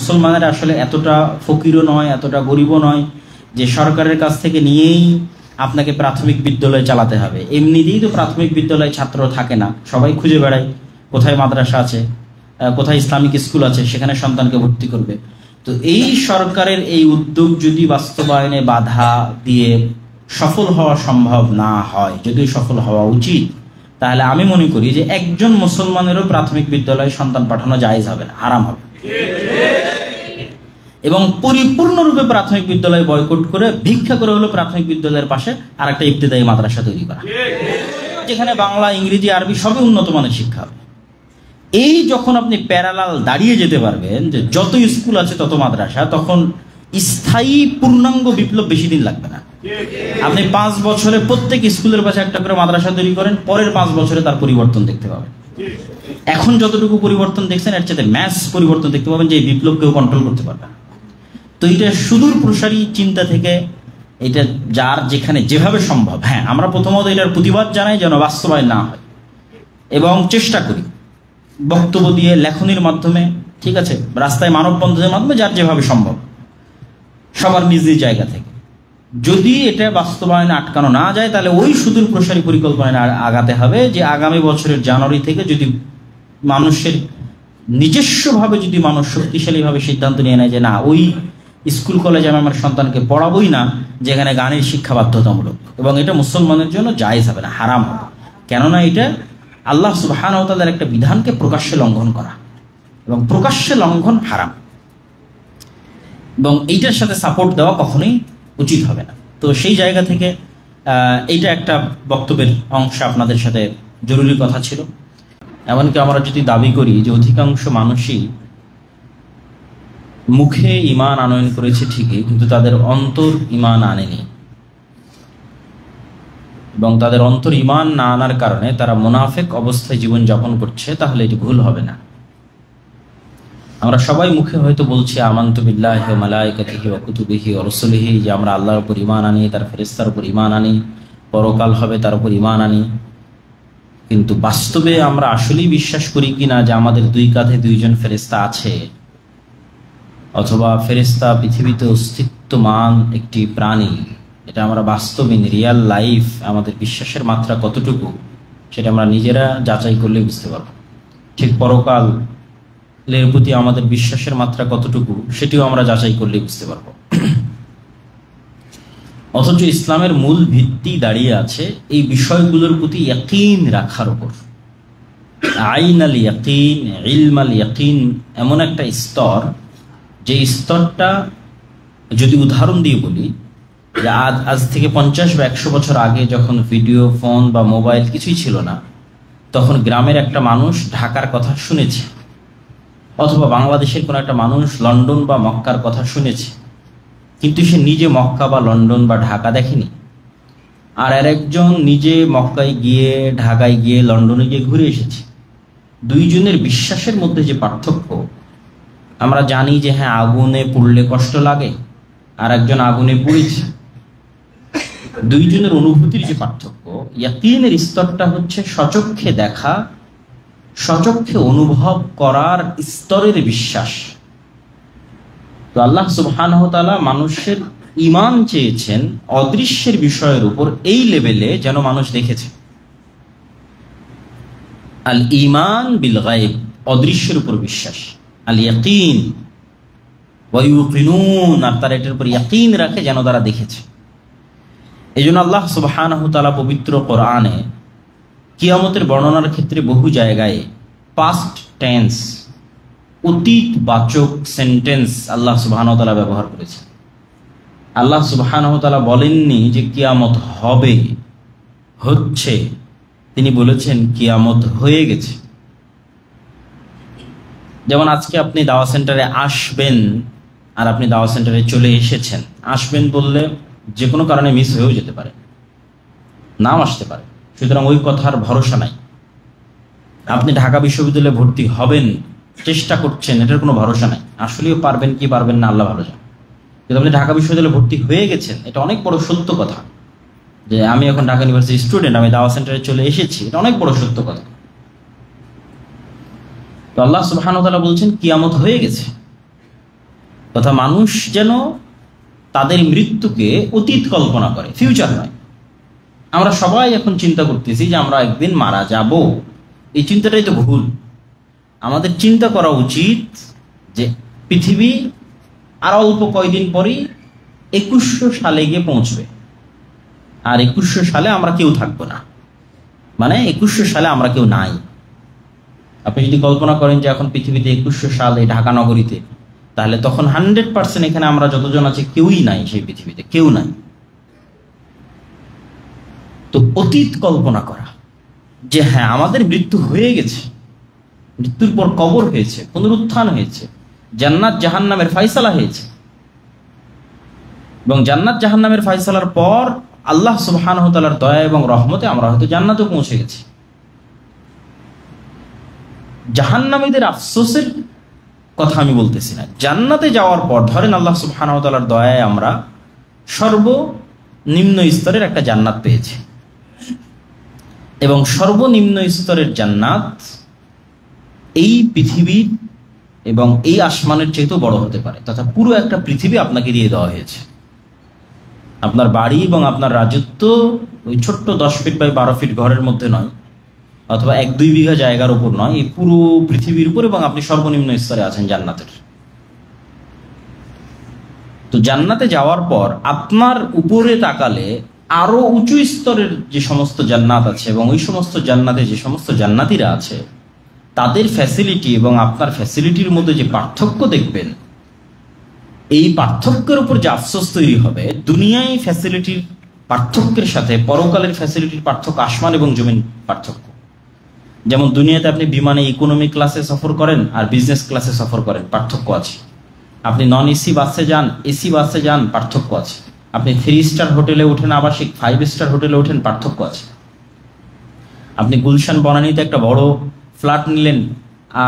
মুসলমানেরা আসলে এতটা ফকিরও নয়, এতটা গরিবও নয় যে সরকারের কাছ থেকে নিয়েই আপনাকে প্রাথমিক বিদ্যালয় চালাতে হবে। এমনিতেই তো প্রাথমিক বিদ্যালয়ে ছাত্র থাকে না, সবাই খুঁজে বেড়ায় কোথায় মাদ্রাসা আছে, কোথায় ইসলামিক স্কুল আছে, সেখানে সন্তানকে ভর্তি করবে। তো এই সরকারের এই উদ্যোগ যদি বাস্তবায়নে বাধা দিয়ে সফল হওয়া সম্ভব না হয়, যদিও সফল হওয়া উচিত, তাহলে আমি মনে করি যে একজন মুসলমানেরও প্রাথমিক বিদ্যালয়ে সন্তান পাঠানো জায়েজ হবে না, হারাম হবে। এবং পরিপূর্ণরূপে প্রাথমিক বিদ্যালয় বয়কট করে ভিক্ষা করে হলো প্রাথমিক বিদ্যালয়ের পাশে আর একটা ইবতেদায়ী মাদ্রাসা তৈরি করা, যেখানে বাংলা, ইংরেজি, আরবি সবই উন্নত মানের শিক্ষা হবে। এই যখন আপনি প্যারালাল দাঁড়িয়ে যেতে পারবেন যে যত স্কুল আছে তত মাদ্রাসা, তখন স্থায়ী পূর্ণাঙ্গ বিপ্লব বেশি দিন লাগবে না। আপনি 5 বছরে প্রত্যেক স্কুলের পাশে একটা করে মাদ্রাসা তৈরি করেন, পরের 5 বছরে তার পরিবর্তন দেখতে পাবেন। এখন যতটুকু পরিবর্তন দেখছেন এর চেয়ে ম্যাস পরিবর্তন দেখতে পাবেন, যে এই বিপ্লব কেউ কন্ট্রোল করতে পারবে না। তো এটা সুদূর প্রসারী চিন্তা থেকে এটা যার যেখানে যেভাবে সম্ভব, হ্যাঁ আমরা প্রথমত এটার প্রতিবাদ জানাই যেন বাস্তবায়ন না হয়, এবং চেষ্টা করি বক্তব্য দিয়ে, লেখনির মাধ্যমে, ঠিক আছে, রাস্তায় মানববন্ধনের মাধ্যমে, যার যেভাবে সম্ভব সবার নিজ নিজ জায়গা থেকে। যদি এটা বাস্তবায়নে আটকানো না যায় তাহলে ওই সুদূর প্রসারী পরিকল্পনায় আগাতে হবে যে আগামী বছরের জানুয়ারি থেকে যদি মানুষের নিজস্বভাবে, যদি মানুষ শক্তিশালীভাবে সিদ্ধান্ত নিয়ে নেয় যে না, ওই স্কুল কলেজে আমি আমার সন্তানকে পড়াবোই না যেখানে গানের শিক্ষা বাধ্যতামূলক, এবং এটা মুসলমানের জন্য জায়েজ হবে না, হারাম হবে। কেননা এটা আল্লাহ সুবহানাহু ওয়া তাআলার একটা বিধানকে প্রকাশ্যে লঙ্ঘন করা, এবং প্রকাশ্যে লঙ্ঘন হারাম, এবং এইটার সাথে সাপোর্ট দেওয়া কখনোই উচিত হবে না। তো সেই জায়গা থেকে এইটা একটা বক্তব্যের অংশ আপনাদের সাথে জরুরি কথা ছিল। এমনকি আমরা যদি দাবি করি যে অধিকাংশ মানুষই মুখে ঈমান আনয়ন করেছে ঠিকই, কিন্তু তাদের অন্তর ঈমান আনেনি, এবং তাদের অন্তর ঈমান না আনার কারণে তারা মুনাফিক অবস্থায় জীবন যাপন করছে, তাহলে এটি ভুল হবে না। আমরা সবাই মুখে হয়তো বলছি আমানতু বিল্লাহি ওয়া মালাইকাতিহি ওয়া কুতুবিহি ওয়া রাসূলিহি, যে আমরা আল্লাহর উপর ঈমান আনি, তার ফেরেশতার উপর ঈমান আনি, পরকাল হবে তার উপর ঈমান আনি, কিন্তু বাস্তবে আমরা আসলেই বিশ্বাস করি কিনা যে আমাদের 2 কাঁধে 2 জন ফেরেশতা আছে, অথবা ফেরেশতা পৃথিবীতে অস্তিত্বমান একটি প্রাণী, এটা আমরা বাস্তবে রিয়েল লাইফ আমাদের বিশ্বাসের মাত্রা কতটুকু সেটা আমরা নিজেরা যাচাই করলে বুঝতে পারব। ঠিক পরকালের প্রতি আমাদের বিশ্বাসের মাত্রা কতটুকু সেটিও আমরা যাচাই করলে বুঝতে পারব। অথচ ইসলামের মূল ভিত্তি দাঁড়িয়ে আছে এই বিষয়গুলোর প্রতি ইয়াকিন রাখার উপর। আইনাল ইয়াকিন, ইলমাল ইয়াকিন এমন একটা স্তর, যে স্তরটা যদি উদাহরণ দিয়ে বলি যে আজ থেকে 50 বা 100 বছর আগে যখন ভিডিও ফোন বা মোবাইল কিছুই ছিল না, তখন গ্রামের একটা মানুষ ঢাকার কথা শুনেছে, অথবা বাংলাদেশের কোনো একটা মানুষ লন্ডন বা মক্কার কথা শুনেছে, কিন্তু সে নিজে মক্কা বা লন্ডন বা ঢাকা দেখেনি। আর আরেকজন নিজে মক্কায় গিয়ে, ঢাকায় গিয়ে, লন্ডনে গিয়ে ঘুরে এসেছে। 2 জনের বিশ্বাসের মধ্যে যে পার্থক্য, আমরা জানি যে হ্যাঁ আগুনে পুড়লে কষ্ট লাগে, আর একজন আগুনে পুড়েছে। 2 জনের অনুভূতির যে পার্থক্য, ইয়াকিনের স্তরটা হচ্ছে সচক্ষে দেখা, সচক্ষে অনুভব করার স্তরের বিশ্বাস। তো আল্লাহ সুবহানাহু ওয়া তাআলা মানুষের ঈমান চেয়েছেন অদৃশ্যের বিষয়ের উপর এই লেভেলে যেন মানুষ দেখেছে। আল ঈমান বিল গায়ব, অদৃশ্যের উপর বিশ্বাস, আল ইয়াকিন ওয়া ইউকিনুন, আর তারা এটার উপর ইয়াকিন রাখে যেন তারা দেখেছে। এই জন্য আল্লাহ সুবহানাহু ওয়া তাআলা পবিত্র কোরআনে কিয়ামতের বর্ণনার ক্ষেত্রে বহু জায়গায় পাস্ট টেন্স, অতীতবাচক সেন্টেন্স আল্লাহ সুবহানাহু ওয়া তাআলা ব্যবহার করেছেন। আল্লাহ সুবহানাহু ওয়া তাআলা বলেননি যে কিয়ামত হবে, হচ্ছে, তিনি বলেছেন কিয়ামত হয়ে গেছে। যেমন আজকে আপনি দাওয়া সেন্টারে আসবেন, আর আপনি দাওয়া সেন্টারে চলে এসেছেন। আসবেন বললে যে কোনো কারণে মিস হয়েও যেতে পারে, নাও আসতে পারে, সুতরাং ওই কথার ভরসা নাই। আপনি ঢাকা বিশ্ববিদ্যালয়ে ভর্তি হবেন, চেষ্টা করছেন, এটার কোনো ভরসা নাই, আসলেও পারবেন কি পারবেন না আল্লাহ ভালো জানেন। কিন্তু আপনি ঢাকা বিশ্ববিদ্যালয়ে ভর্তি হয়ে গেছেন, এটা অনেক বড় সত্য কথা, যে আমি এখন ঢাকা ইউনিভার্সিটি স্টুডেন্ট, আমি দাওয়া সেন্টারে চলে এসেছি, এটা অনেক বড় সত্য কথা। তো আল্লাহ সুবহানাহু ওয়া তাআলা বলছেন কিয়ামত হয়ে গেছে। তথা মানুষ যেন তাদের মৃত্যুকে অতীত কল্পনা করে, ফিউচার নয়। আমরা সবাই এখন চিন্তা করতেছি যে আমরা একদিন মারা যাব, এই চিন্তাটাই তো ভুল। আমাদের চিন্তা করা উচিত যে পৃথিবী আর অল্প কয়দিন পরই 2100 সালে গিয়ে পৌঁছবে, আর 2100 সালে আমরা কেউ থাকবো না, মানে 2100 সালে আমরা কেউ নাই। আপনি যদি কল্পনা করেন যে এখন পৃথিবীতে 2100 সাল এই ঢাকা নগরীতে, তাহলে তখন 100% এখানে আমরা যতজন আছি কেউই নাই, সেই পৃথিবীতে কেউ নাই। তো অতীত কল্পনা করা যে হ্যাঁ আমাদের মৃত্যু হয়ে গেছে, মৃত্যুর পর কবর হয়েছে, পুনরুত্থান হয়েছে, জান্নাত জাহান্নামের ফয়সালা হয়েছে, এবং জান্নাত জাহান্নামের ফয়সালার পর আল্লাহ সুবহানাহু ওয়া তাআলার দয়া এবং রহমতে আমরা হয়তো জান্নাতে পৌঁছে গেছি। জাহান্নামীদের আফসোসের কথা আমি বলতেছি না। জান্নাতে যাওয়ার পর ধরেন আল্লাহ সুবহানাহু ওয়া তাআলার দয়ায় আমরা সর্বনিম্ন স্তরের একটা জান্নাত পেয়েছি, এবং সর্বনিম্ন স্তরের জান্নাত এই পৃথিবীর এবং এই আসমানের চাইতেও বড় হতে পারে, তথা পুরো একটা পৃথিবী আপনাকে দিয়ে দেওয়া হয়েছে। আপনার বাড়ি এবং আপনার রাজত্ব ওই ছোট্ট 10 ফিট বাই 12 ফিট ঘরের মধ্যে নয়, অথবা 1-2 বিঘা জায়গার উপর নয়, এই পুরো পৃথিবীর উপর, এবং আপনি সর্বনিম্ন স্তরে আছেন জান্নাতের। তো জান্নাতে যাওয়ার পর আপনার উপরে তাকালে আরো উঁচু স্তরের যে সমস্ত জান্নাত আছে এবং ওই সমস্ত জান্নাতে যে সমস্ত জান্নাতীরা আছে তাদের ফ্যাসিলিটি এবং আপনার ফ্যাসিলিটির মধ্যে যে পার্থক্য দেখবেন, এই পার্থক্যের উপর যে আফসোস তৈরি হবে। দুনিয়ায় ফ্যাসিলিটির পার্থক্যের সাথে পরকালের ফ্যাসিলিটির পার্থক্য আসমান এবং জমিন পার্থক্য। যেমন দুনিয়াতে আপনি বিমানে ইকোনমি ক্লাসে সফর করেন আর বিজনেস ক্লাসে সফর করেন, পার্থক্য আছে। আপনি নন এসি বাসে যান, এসি বাসে যান, পার্থক্য আছে। আপনি 3 স্টার হোটেলে ওঠেন, আবাসিক 5 স্টার হোটেলে ওঠেন, পার্থক্য আছে। আপনি গুলশান বনানীতে একটা বড় ফ্ল্যাট নিলেন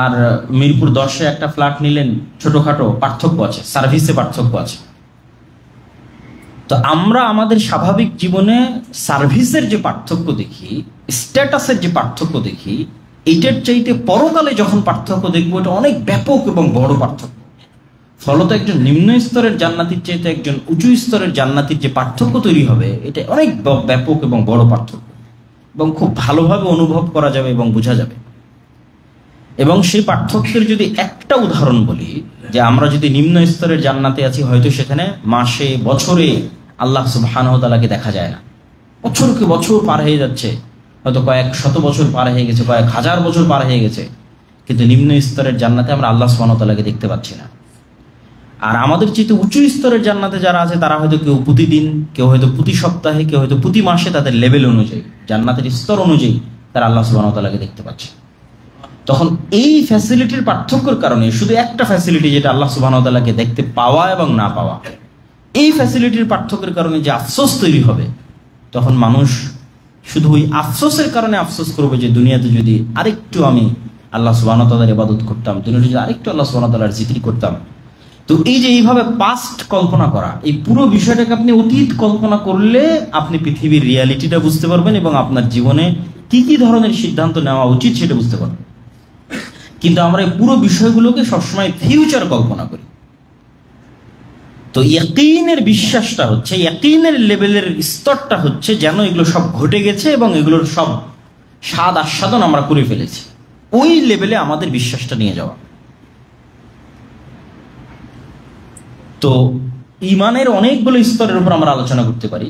আর মিরপুর 10-এ একটা ফ্ল্যাট নিলেন, ছোটখাটো, পার্থক্য আছে, সার্ভিসে পার্থক্য আছে। তো আমরা আমাদের স্বাভাবিক জীবনে সার্ভিসের যে পার্থক্য দেখি, স্ট্যাটাসের যে পার্থক্য দেখি, এইটার চাইতে পরকালে যখন পার্থক্য দেখবো এটা অনেক ব্যাপক এবং বড় পার্থক্য। ফলত একজন নিম্ন স্তরের জান্নাতির চাইতে একজন উঁচু স্তরের জান্নাতির যে পার্থক্য তৈরি হবে, এটা অনেক ব্যাপক এবং বড় পার্থক্য, এবং খুব ভালোভাবে অনুভব করা যাবে এবং বোঝা যাবে। এবং সেই পার্থক্যের যদি একটা উদাহরণ বলি, যে আমরা যদি নিম্ন স্তরের জান্নাতে আছি, হয়তো সেখানে মাসে বছরে আল্লাহ সুবহানাহু ওয়া তাআলাকে দেখা যায় না, বছরকে বছর পার হয়ে যাচ্ছে, হয়তো কয়েক শত বছর পার হয়ে গেছে, কয়েক হাজার বছর পার হয়ে গেছে, কিন্তু নিম্ন স্তরের জান্নাতে আমরা আল্লাহ সুবহানাহু ওয়া তাআলাকে দেখতে পাচ্ছি না। আর আমাদের চেয়ে উঁচু স্তরের জান্নাতে যারা আছে তারা হয়তো কেউ প্রতিদিন, কেউ হয়তো প্রতি সপ্তাহে, কেউ হয়তো প্রতি মাসে, তাদের লেভেল অনুযায়ী, জান্নাতের স্তর অনুযায়ী তারা আল্লাহ সুবহানাহু ওয়া তাআলাকে দেখতে পাচ্ছে। তখন এই ফ্যাসিলিটির পার্থক্যের কারণে, শুধু একটা ফ্যাসিলিটি যেটা আল্লাহ সুবহানাহু ওয়া তাআলাকে দেখতে পাওয়া এবং না পাওয়া, এই ফ্যাসিলিটির পার্থক্যের কারণে যে আফসোস তৈরি হবে, তখন মানুষ শুধু ওই আফসোসের কারণে আফসোস করবে যে দুনিয়াতে যদি আরেকটু আমি আল্লাহ সুবহানাহু ওয়া তাআলার ইবাদত করতাম, দুনিয়াতে যদি আরেকটু আল্লাহ সুবহানাহু ওয়া তাআলার জিকির করতাম। তো এই যে এইভাবে পাস্ট কল্পনা করা, এই পুরো বিষয়টাকে আপনি অতীত কল্পনা করলে আপনি পৃথিবীর রিয়ালিটিটা বুঝতে পারবেন এবং আপনার জীবনে কি কি ধরনের সিদ্ধান্ত নেওয়া উচিত সেটা বুঝতে পারবেন। কিন্তু আমরা এই পুরো বিষয়গুলোকে সবসময় ফিউচার কল্পনা করি। তো ইয়াকিনের বিশ্বাসটা হচ্ছে, ইয়াকিনের লেভেলের স্তরটা হচ্ছে যেন এগুলো সব ঘটে গেছে এবং এগুলোর সব স্বাদ আস্বাদন আমরা করে ফেলেছি, ওই লেভেলে আমাদের বিশ্বাসটা নিয়ে যাওয়া। তো ইমানের অনেকগুলো স্তরের উপর আমরা আলোচনা করতে পারি,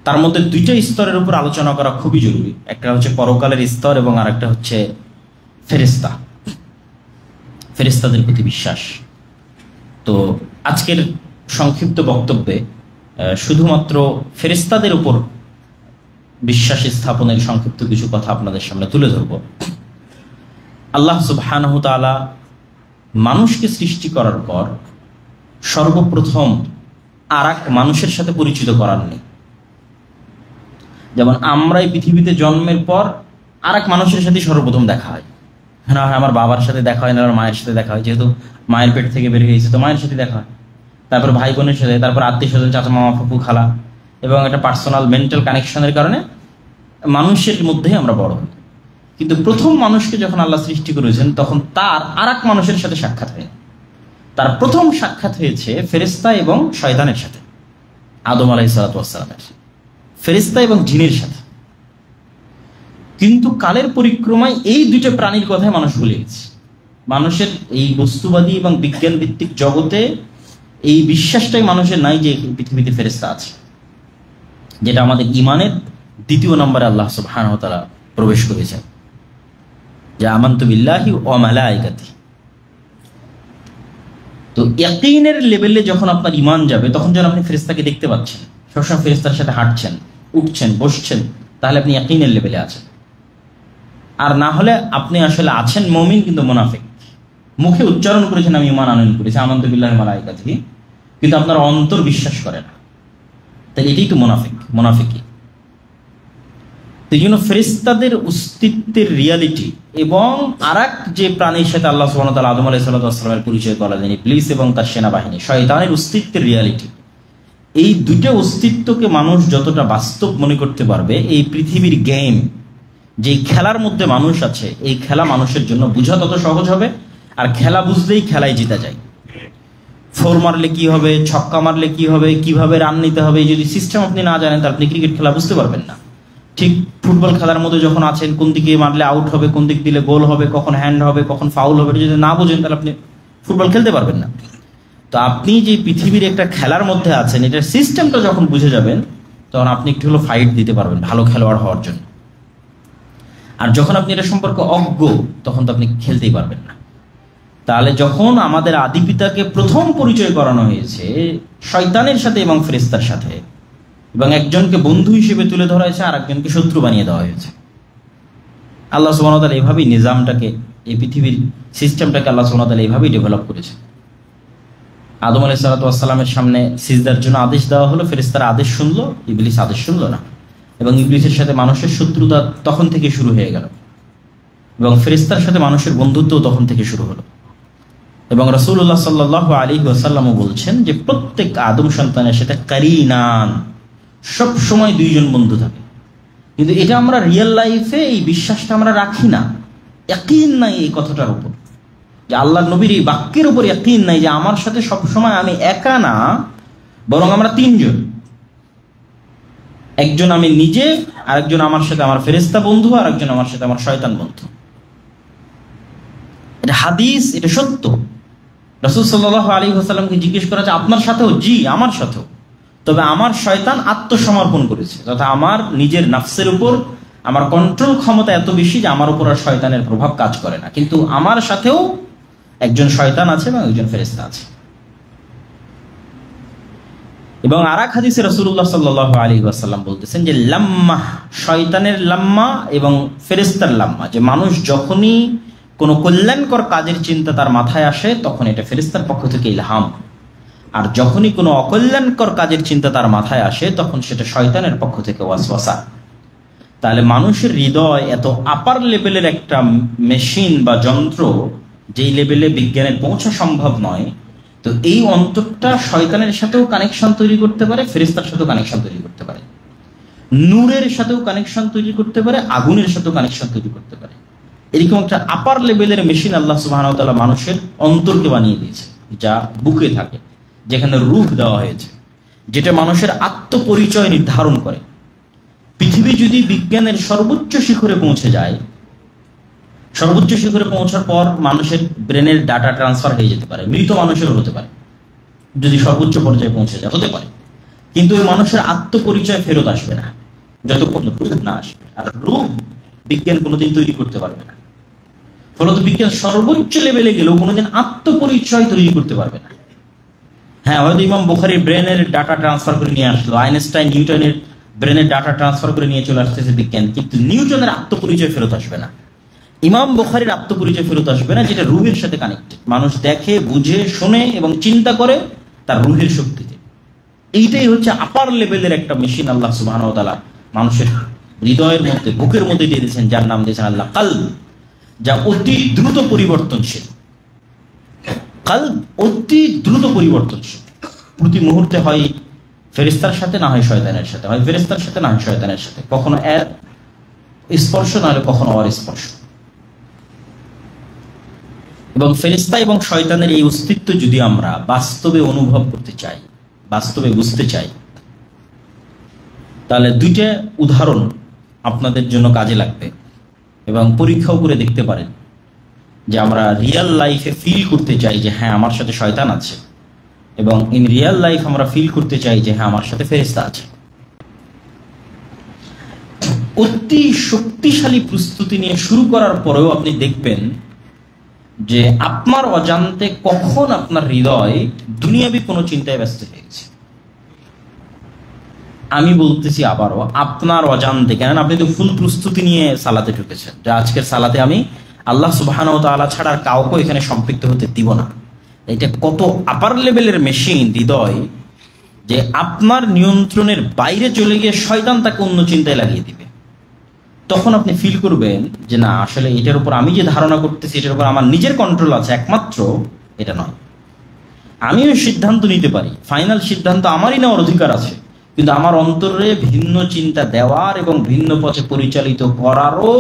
তার মধ্যে 2টা স্তরের উপর আলোচনা করা খুবই জরুরি। একটা হচ্ছে পরকালের স্তর এবং আরেকটা হচ্ছে ফেরেশতা, ফেরেশতাদের প্রতি বিশ্বাস। তো আজকের সংক্ষিপ্ত বক্তব্যে শুধুমাত্র ফেরেশতাদের উপর বিশ্বাস স্থাপনের সংক্ষিপ্ত কিছু কথা আপনাদের সামনে তুলে ধরব। আল্লাহ সুবহানাহু ওয়া তাআলা মানুষকে সৃষ্টি করার পর সর্বপ্রথম আরেক মানুষের সাথে পরিচিত করাননি। যেমন আমরা এই পৃথিবীতে জন্মের পর আরেক মানুষের সাথে সর্বপ্রথম দেখা হয়, না হয় আমার বাবার সাথে দেখা হয়, না আমার মায়ের সাথে দেখা হয়, যেহেতু মায়ের পেট থেকে বের হয়েছে তো মায়ের সাথে দেখা হয়, তারপর ভাই বোনের সাথে, তারপর আত্মীয় স্বজন, চাচা মামা ফুপু খালা, এবং একটা পার্সোনাল মেন্টাল কানেকশনের কারণে মানুষের মধ্যেই আমরা বড় হই। কিন্তু প্রথম মানুষকে যখন আল্লাহ সৃষ্টি করেছেন তখন তার আরেক মানুষের সাথে সাক্ষাৎ হয়, তার প্রথম সাক্ষাৎ হয়েছে ফেরেশতা এবং শয়তানের সাথে, আদম আলাইহিস সালামের, ফেরেশতা এবং জিনের সাথে। কিন্তু কালের পরিক্রমায় এই দুটো প্রাণীর কথাই মানুষ ভুলে গেছে। মানুষের এই বস্তুবাদী এবং বিজ্ঞান ভিত্তিক জগতে এই বিশ্বাসটাই মানুষের নাই যে পৃথিবীতে ফেরেশতা আছে, যেটা আমাদের ইমানের দ্বিতীয় নম্বরে আল্লাহ সুবহানাহু ওয়া তাআলা প্রবেশ করেছেন, যে আমানতু বিল্লাহি ওয়া মালাইকাতিহি। তো ইয়াকিনের লেভেলে যখন আপনার ইমান যাবে, তখন যখন আপনি ফেরেশতাকে দেখতে পাচ্ছেন, সবসময় ফেরেশতার সাথে হাঁটছেন, উঠছেন, বসছেন, তাহলে আপনি ইয়াকিনের লেভেলে আছেন। আর না হলে আপনি আসলে আছেন মুমিন কিন্তু মুনাফিক, মুখে উচ্চারণ করেছেন আমি ঈমান আনয়ন করেছি আমানতু বিল্লাহি ওয়া মালাইকাতিহি, কিন্তু আপনার অন্তর বিশ্বাস করে না, তাই এটাই তো মুনাফিকি। এই জন্য ফেরেশতাদের অস্তিত্বের রিয়ালিটি এবং আরেক যে প্রাণীর সাথে আল্লাহ সুবহানাহু ওয়া তাআলা আদম আলাইহিস সালামের পরিচয় করালেন, ইবলিস এবং তার সেনাবাহিনী, শয়তানের অস্তিত্বের রিয়ালিটি, এই দুটো অস্তিত্বকে মানুষ যতটা বাস্তব মনে করতে পারবে, এই পৃথিবীর গেম, যে খেলার মধ্যে মানুষ আছে, এই খেলা মানুষের জন্য বোঝা তত সহজ হবে। আর খেলা বুঝলেই খেলায় জিতা যায়। 4 মারলে কি হবে, ছক্কা মারলে কি হবে, কিভাবে রান নিতে হবে, যদি সিস্টেম আপনি না জানেন তাহলে আপনি ক্রিকেট খেলা বুঝতে পারবেন না। ঠিক ফুটবল খেলার মধ্যে যখন আছেন, কোন দিকে মারলে আউট হবে, কোন দিক দিলে গোল হবে, কখন হ্যান্ড হবে, কখন ফাউল হবে, যদি না বোঝেন তাহলে আপনি ফুটবল খেলতে পারবেন না। তো আপনি যে পৃথিবীর একটা খেলার মধ্যে আছেন, এটার সিস্টেমটা যখন বুঝে যাবেন, তখন আপনি একটু হলো ফাইট দিতে পারবেন ভালো খেলোয়াড় হওয়ার জন্য। আর যখন আপনি এটা সম্পর্কে অজ্ঞ, তখন তো আপনি খেলতেই পারবেন না। তাহলে যখন আমাদের আদি পিতাকে প্রথম পরিচয় করানো হয়েছে শয়তানের সাথে এবং ফেরেশতার সাথে, এবং একজনকে বন্ধু হিসেবে তুলে ধরা হয়েছে, আর একজনকে শত্রু বানিয়ে দেওয়া হয়েছে। আল্লাহ সুবহানাহু ওয়া তাআলা এভাবেই নিজামটাকে, এই পৃথিবীর সিস্টেমটাকে আল্লাহ সুবহানাহু ওয়া তাআলা এভাবেই ডেভেলপ করেছে। আদম আলাইহিস সালামের সামনে সিজদার জন্য আদেশ দেওয়া হলো, ফেরেশতারা আদেশ শুনলো, ইবলিস আদেশ শুনলো না, এবং ইবলিসের সাথে মানুষের শত্রুতা তখন থেকে শুরু হয়ে গেল, এবং ফেরেশতার সাথে মানুষের বন্ধুত্বও তখন থেকে শুরু হলো। এবং রাসূলুল্লাহ সাল্লাল্লাহু আলাইহি ওয়াসাল্লামও বলছেন যে প্রত্যেক আদম সন্তানের সাথে কারিনান, সব সময় দুইজন বন্ধু থাকে। কিন্তু এটা আমরা রিয়েল লাইফে এই বিশ্বাসটা আমরা রাখি না, ইয়াকিন নাই এই কথাটার উপর, যে আল্লাহর নবীর এই বাক্যের উপর ইয়াকিন নাই যে আমার সাথে সব সময় আমি একা না, বরং আমরা তিনজন, একজন আমি নিজে, আরেকজন আমার সাথে আমার ফেরেশতা বন্ধু, আর একজন আমার সাথে আমার শয়তান বন্ধু। এটা হাদিস, এটা সত্য। রাসূল সাল্লাল্লাহু আলাইহি ওয়াসাল্লামকে জিজ্ঞেস করা যে আপনার সাথেও? জি, আমার সাথেও, তবে আমার শয়তান আত্মসমর্পণ করেছে, তথা আমার নিজের নাফসের উপর আমার কন্ট্রোল ক্ষমতা এত বেশি যে আমার উপর আর শয়তানের প্রভাব কাজ করে না, কিন্তু আমার সাথেও একজন শয়তান আছে এবং একজন ফেরেশতা আছে। এবং আরেক হাদিসে রাসূলুল্লাহ সাল্লাল্লাহু আলাইহি ওয়াসাল্লাম বলতেছেন যে লাম্মা, শয়তানের লাম্মা এবং ফেরেশতার লাম্মা, যে মানুষ যখনই কোনো কল্যাণকর কাজের চিন্তা তার মাথায় আসে, তখন এটা ফেরেশতার পক্ষ থেকে ইলহাম, আর যখনই কোনো অকল্যাণকর কাজের চিন্তা তার মাথায় আসে, তখন সেটা শয়তানের পক্ষ থেকে ওয়াসওয়াসা। তাহলে মানুষের হৃদয় এত আপার লেভেলের একটা মেশিন বা যন্ত্র, যেই লেভেলে বিজ্ঞানের পৌঁছা সম্ভব নয়। তো এই অন্তরটা শয়তানের সাথেও কানেকশন তৈরি করতে পারে, ফেরেশতার সাথেও কানেকশন তৈরি করতে পারে, নূরের সাথেও কানেকশন তৈরি করতে পারে, আগুনের সাথেও কানেকশন তৈরি করতে পারে। এরকম একটা আপার লেভেলের মেশিন আল্লাহ সুবহানাহু ওয়া তাআলা মানুষের অন্তরকে বানিয়ে দিয়েছে, যা বুকে থাকে, যেখানে রূহ দেওয়া হয়েছে, যেটা মানুষের আত্মপরিচয় নির্ধারণ করে। পৃথিবী যদি বিজ্ঞানের সর্বোচ্চ শিখরে পৌঁছে যায়, সর্বোচ্চ শিখরে পৌঁছার পর মানুষের ব্রেনের ডাটা ট্রান্সফার হয়ে যেতে পারে, মৃত মানুষেরও হতে পারে, যদি সর্বোচ্চ পর্যায়ে পৌঁছে যায়, হতে পারে। কিন্তু ওই মানুষের আত্মপরিচয় ফেরত আসবে না যতক্ষণ রূহ না আসবে। আর রূহ বিজ্ঞান কোনোদিন তৈরি করতে পারবে না। ফলত বিজ্ঞান সর্বোচ্চ লেভেলে গেলেও কোনোদিন আত্মপরিচয় তৈরি করতে পারবে না। হ্যাঁ, হয়তো ইমাম বুখারীর ব্রেনের ডাটা ট্রান্সফার করে নিয়ে আসলো, আইনস্টাইন নিউটনের ব্রেনের ডাটা ট্রান্সফার করে নিয়ে চলে আসতেছে বিজ্ঞান, কিন্তু নিউটনের আত্মপরিচয় ফেরত আসবে না, ইমাম বুখারীর আত্মপরিচয় ফেরত আসবে না, যেটা রূহের সাথে কানেক্টেড। মানুষ দেখে, বুঝে, শোনে এবং চিন্তা করে তার রূহের শক্তিতে। এইটাই হচ্ছে আপার লেভেলের একটা মেশিন আল্লাহ সুবহানাহু ওয়া তাআলা মানুষের হৃদয়ের মধ্যে, বুকের মধ্যে দিয়ে দিয়েছেন, যার নাম দিয়েছেন আল্লাহ কলব, যা অতি দ্রুত পরিবর্তনশীল। কলব অতি দ্রুত পরিবর্তনশীল, প্রতি মুহূর্তে হয় ফেরেশতার সাথে, না হয় শয়তানের সাথে, হয় ফেরেশতার সাথে, না হয় শয়তানের সাথে, কখনো এর স্পর্শ, না হলে কখনো আর স্পর্শ। এবং ফেরেশতা এবং শয়তানের এই অস্তিত্ব যদি আমরা বাস্তবে অনুভব করতে চাই, বাস্তবে বুঝতে চাই, তাহলে দুইটা উদাহরণ আপনাদের জন্য কাজে লাগবে এবং পরীক্ষাও করে দেখতে পারেন যে আমরা রিয়েল লাইফে ফিল করতে চাই যে হ্যাঁ আমার সাথে শয়তান আছে, এবং ইন রিয়েল লাইফ আমরা ফিল করতে চাই যে হ্যাঁ আমার সাথে ফেরেশতা আছে। অতি শক্তিশালী প্রস্তুতি নিয়ে শুরু করার পরেও আপনি দেখবেন যে আপনার অজান্তে কখন আপনার হৃদয় দুনিয়াবি কোনো চিন্তায় ব্যস্ত হয়ে গেছে। আমি বলতেছি আবারও, আপনার অজান্তে, কেন আপনি তো ফুল প্রস্তুতি নিয়ে সালাতে ঢুকেছেন যে আজকের সালাতে আমি আল্লাহ সুবহানাহু ওয়া তাআলা ছাড়া আর কাউকে এখানে সম্পৃক্ত হতে দিব না। এটা কত আপার লেভেলের মেশিন হৃদয়, যে আপনার নিয়ন্ত্রণের বাইরে চলে গিয়ে শয়তান তাকে অন্য চিন্তায় লাগিয়ে দিবে। তখন আপনি ফিল করবেন যে না, আসলে এটার উপর আমি যে ধারণা করতেছি এটার উপর আমার নিজের কন্ট্রোল আছে, একমাত্র এটা নয়। আমিও সিদ্ধান্ত নিতে পারি, ফাইনাল সিদ্ধান্ত আমারই নেওয়ার অধিকার আছে, কিন্তু আমার অন্তরে ভিন্ন চিন্তা দেওয়ার এবং ভিন্ন পথে পরিচালিত করারও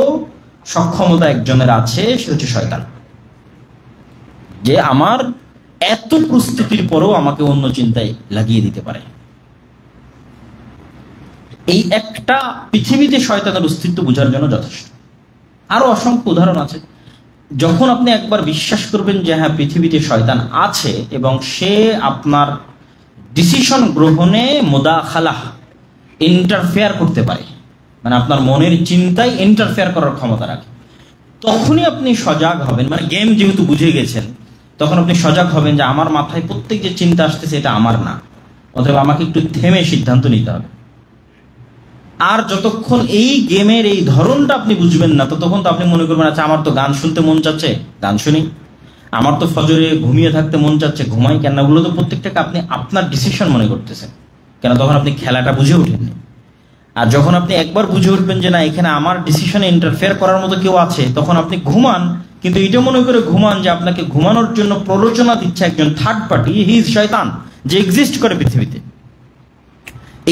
সক্ষমতা একজনের আছে, সে হচ্ছে শয়তান, যে আমার এত প্রস্তুতির পরেও আমাকে অন্য চিন্তায় লাগিয়ে দিতে পারে। এই একটা পৃথিবীতে শয়তানের অস্তিত্ব বোঝার জন্য যথেষ্ট। আরো অসংখ্য উদাহরণ আছে। যখন আপনি একবার বিশ্বাস করবেন যে হ্যাঁ পৃথিবীতে শয়তান আছে এবং সে আপনার ডিসিশন গ্রহণে মুদাখালাহ, ইন্টারফেয়ার করতে পারে, মানে আপনার মনের চিন্তায় ইন্টারফেয়ার করার ক্ষমতা রাখে, তখনই আপনি সজাগ হবেন। মানে গেম যেহেতু বুঝে গেছেন, তখন আপনি সজাগ হবেন যে আমার মাথায় প্রত্যেক যে চিন্তা আসতেছে এটা আমার না, অথবা আমাকে একটু থেমে সিদ্ধান্ত নিতে হবে। আর যতক্ষণ এই গেমের এই ধরনটা আপনি বুঝবেন না, ততক্ষণ তো আপনি মনে করবেন আচ্ছা আমার তো গান শুনতে মন চাচ্ছে, গান শুনি, আমার তো ফজরে ঘুমিয়ে থাকতে মন চাচ্ছে, ঘুমাই কেন। ওগুলো তো প্রত্যেকটাকে আপনি আপনার ডিসিশন মনে করতেছেন, কেন তখন আপনি খেলাটা বুঝে ওঠেননি। আর যখন আপনি একবার বুঝে উঠবেন যে না এখানে আমার ডিসিশনে ইন্টারফেয়ার করার মতো কেউ আছে, তখন আপনি ঘুমান, কিন্তু এটা মনে করে ঘুমান যে আপনাকে ঘুমানোর জন্য প্ররোচনা দিচ্ছে একজন থার্ড পার্টি, হি ইজ শয়তান, যে এক্সিস্ট করে পৃথিবীতে।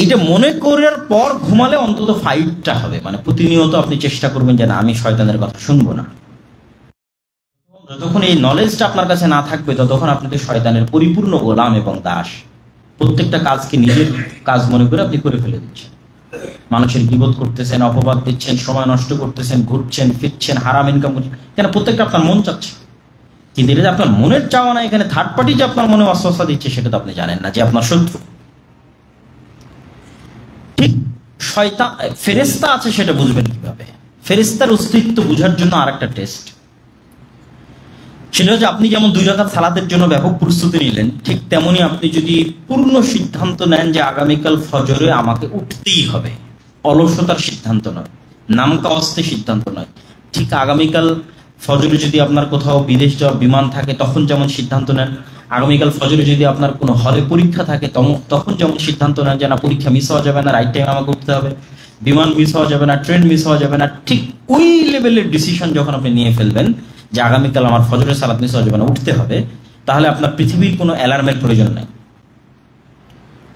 এইটা মনে করার পর ঘুমালে অন্তত ফাইটটা হবে, মানে প্রতিনিয়ত আপনি চেষ্টা করবেন যে না আমি শয়তানের কথা শুনবো না। যতক্ষণ এই নলেজটা আপনার কাছে না থাকবে, ততক্ষণ আপনি তো শয়তানের পরিপূর্ণ গোলাম এবং দাস। প্রত্যেকটা কাজকে নিজের কাজ মনে করে আপনি করে ফেলে দিচ্ছেন। মানুষের গীবত করতেছেন, অপবাদ দিচ্ছেন, সময় নষ্ট করতেছেন, ঘুরছেন ফিরছেন, হারাম ইনকাম করছেন, কেন প্রত্যেকটা আপনার মন চাচ্ছে। কিন্তু এটা যে আপনার মনের চাওয়া না, এখানে থার্ড পার্টি যে আপনার মনে অস্বস্থা দিচ্ছে সেটা তো আপনি জানেন না, যে আপনার শত্রু। ঠিক শয়তান, ফেরেশতা আছে সেটা বুঝবেন কিভাবে? ফেরেশতার অস্তিত্ব বোঝার জন্য আরেকটা টেস্ট, সেটা হচ্ছে আপনি যেমন 2 রাকাত সালাতের জন্য ব্যাপক প্রস্তুতি নিলেন, ঠিক তেমনি আপনি যদি পূর্ণ সিদ্ধান্ত নেন যে আগামীকাল ফজরে আমাকে উঠতেই হবে, অলসতার সিদ্ধান্ত নয়, নামকা অস্তে সিদ্ধান্ত নয়, ঠিক আগামীকাল ফজরে যদি আপনার কোথাও বিদেশ যাওয়ার বিমান থাকে তখন যেমন সিদ্ধান্ত নেন, আগামীকাল ফজরে যদি আপনার কোনো হলে পরীক্ষা থাকে তখন যেমন সিদ্ধান্ত নেন যে না পরীক্ষা মিস হওয়া যাবে না, রাইট টাইম আমাকে উঠতে হবে, বিমান মিস হওয়া যাবে না, ট্রেন মিস হওয়া যাবে না, ঠিক ওই লেভেলের ডিসিশন যখন আপনি নিয়ে ফেলবেন যে আগামীকাল আমার ফজরের সালাত মিস হওয়া যাবে না, উঠতে হবে, তাহলে আপনার পৃথিবীর কোনো অ্যালার্মের প্রয়োজন নাই,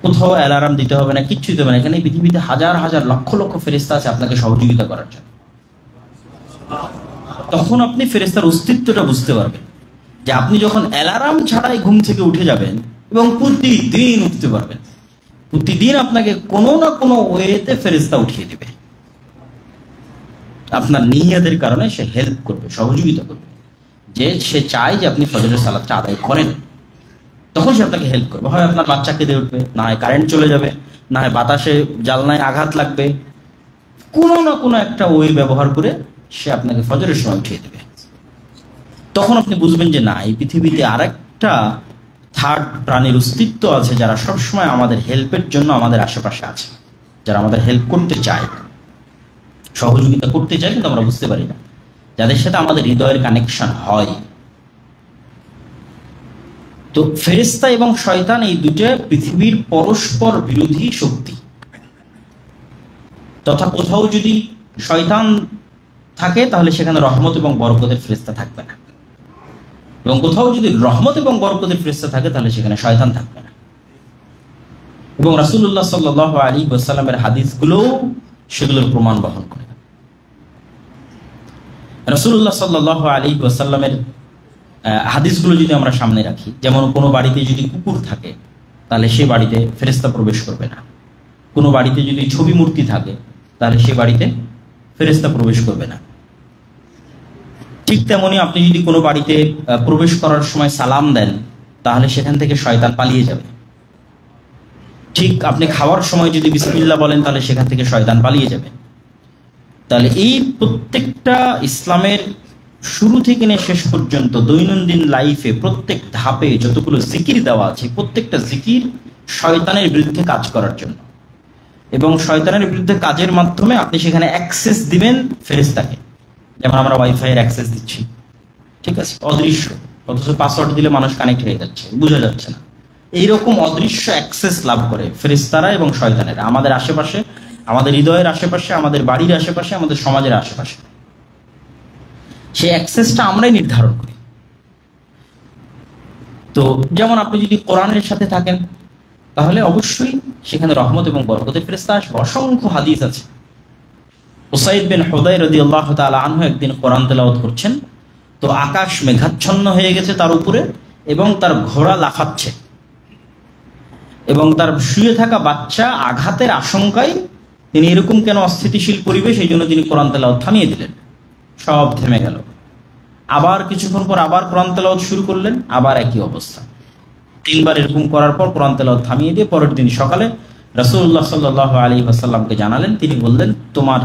কোথাও অ্যালার্ম দিতে হবে না, কিচ্ছু দিতে হবে না। এখানে পৃথিবীতে হাজার হাজার লক্ষ লক্ষ ফেরেশতা আছে আপনাকে সহযোগিতা করার জন্য। তখন আপনি ফেরেশতার অস্তিত্বটা বুঝতে পারবেন, যে আপনি যখন অ্যালার্ম ছাড়াই ঘুম থেকে উঠে যাবেন এবং প্রতিদিন উঠতে পারবেন, প্রতিদিন আপনাকে কোনো না কোনো ওয়েতে ফেরেশতা উঠিয়ে দিবে। আপনার নিয়তের কারণে সে হেল্প করবে, সহযোগিতা করবে, যে সে চায় যে আপনি ফজরের সালাতটা আদায় করেন, তখন সে আপনাকে হেল্প করবে। হয় আপনার বাচ্চা কেঁদে উঠবে, না হয় কারেন্ট চলে যাবে, না হয় বাতাসে জানলায় আঘাত লাগবে, কোনো না কোনো একটা ওয়ে ব্যবহার করে সে আপনাকে ফজরের সময় উঠিয়ে দেবে। তখন আপনি বুঝবেন যে না, এই পৃথিবীতে আরেকটা থার্ড প্রাণীর অস্তিত্ব আছে যারা সবসময় আমাদের হেল্পের জন্য আমাদের আশেপাশে আছে, যারা আমাদের হেল্প করতে চায়, সহযোগিতা করতে চায়, কিন্তু আমরা বুঝতে পারি না, যাদের সাথে আমাদের হৃদয়ের কানেকশন হয়। তো ফেরেশতা এবং শয়তান এই দুটো পৃথিবীর পরস্পর বিরোধী শক্তি, তথা কোথাও যদি শয়তান থাকে তাহলে সেখানে রহমত এবং বরকতের ফেরেশতা থাকবে না, এবং কোথাও যদি রহমত এবং বরকতের ফেরেশতা থাকে তাহলে সেখানে শয়তান থাকবে না। এবং রাসূলুল্লাহ সাল্লাল্লাহু আলাইহি ওয়াসাল্লামের হাদিসগুলো সেগুলোর প্রমাণ বহন করে। রাসূলুল্লাহ সাল্লাল্লাহু আলাইহি ওয়াসাল্লামের হাদিসগুলো যদি আমরা সামনে রাখি, যেমন কোনো বাড়িতে যদি কুকুর থাকে তাহলে সে বাড়িতে ফেরেশতা প্রবেশ করবে না। কোনো বাড়িতে যদি ছবি মূর্তি থাকে তাহলে সে বাড়িতে ফেরেশতা প্রবেশ করবে না। ঠিক তেমনি আপনি যদি কোনো বাড়িতে প্রবেশ করার সময় সালাম দেন তাহলে সেখান থেকে শয়তান পালিয়ে যাবে। ঠিক আপনি খাওয়ার সময় যদি বিসমিল্লাহ বলেন তাহলে সেখান থেকে শয়তান পালিয়ে যাবে। তাহলে এই প্রত্যেকটা ইসলামের শুরু থেকে নিয়ে শেষ পর্যন্ত দৈনন্দিন লাইফে প্রত্যেক ধাপে যতগুলো জিকির দেওয়া আছে, প্রত্যেকটা জিকির শয়তানের বিরুদ্ধে কাজ করার জন্য, এবং শয়তানের বিরুদ্ধে কাজের মাধ্যমে আপনি সেখানে অ্যাক্সেস দিবেন ফেরেশতাকে। যেমন আমরা ওয়াইফাই এর অ্যাক্সেস দিচ্ছি, ঠিক আছে, অদৃশ্য, অথচ পাসওয়ার্ড দিলে মানুষ কানেক্ট হয়ে যাচ্ছে, বোঝা যাচ্ছে না। এইরকম অদৃশ্য অ্যাক্সেস লাভ করে ফেরেশতারা এবং শয়তানেরা আমাদের আশেপাশে, আমাদের হৃদয়ের আশেপাশে, আমাদের বাড়ির আশেপাশে, আমাদের সমাজের আশেপাশে। সেই অ্যাক্সেসটা আমরাই নির্ধারণ করি। তো যেমন আপনি যদি কোরআনের সাথে থাকেন তাহলে অবশ্যই সেখানে রহমত এবং বরকতের ফেরেশতা আসবে। অসংখ্য হাদিস আছে। উসাইদ বিন হুদাইর রাদিয়াল্লাহু তাআলা আনহু একদিন কোরআন তেলাওয়াত করছেন, তো আকাশ মেঘাচ্ছন্ন হয়ে গেছে তার উপরে, এবং তার ঘোড়া লাফাচ্ছে, এবং তার শুয়ে থাকা বাচ্চা আঘাতের আশঙ্কায় তিনি এরকম কেন অস্থিতিশীল পরিবেশ, এই জন্য তিনি কোরআন তেলাওয়াত থামিয়ে দিলেন। সব থেমে গেল। আবার কিছুক্ষণ পর আবার কোরআন তেলাওয়াত শুরু করলেন, আবার একই অবস্থা। 3 বার এরকম করার পর কোরআন তেলাওয়াত থামিয়ে দিয়ে পরের দিন সকালে রাসূলুল্লাহ সাল্লাল্লাহু আলাইহি ওয়াসাল্লামকে জানালেন। তিনি বললেন, তোমার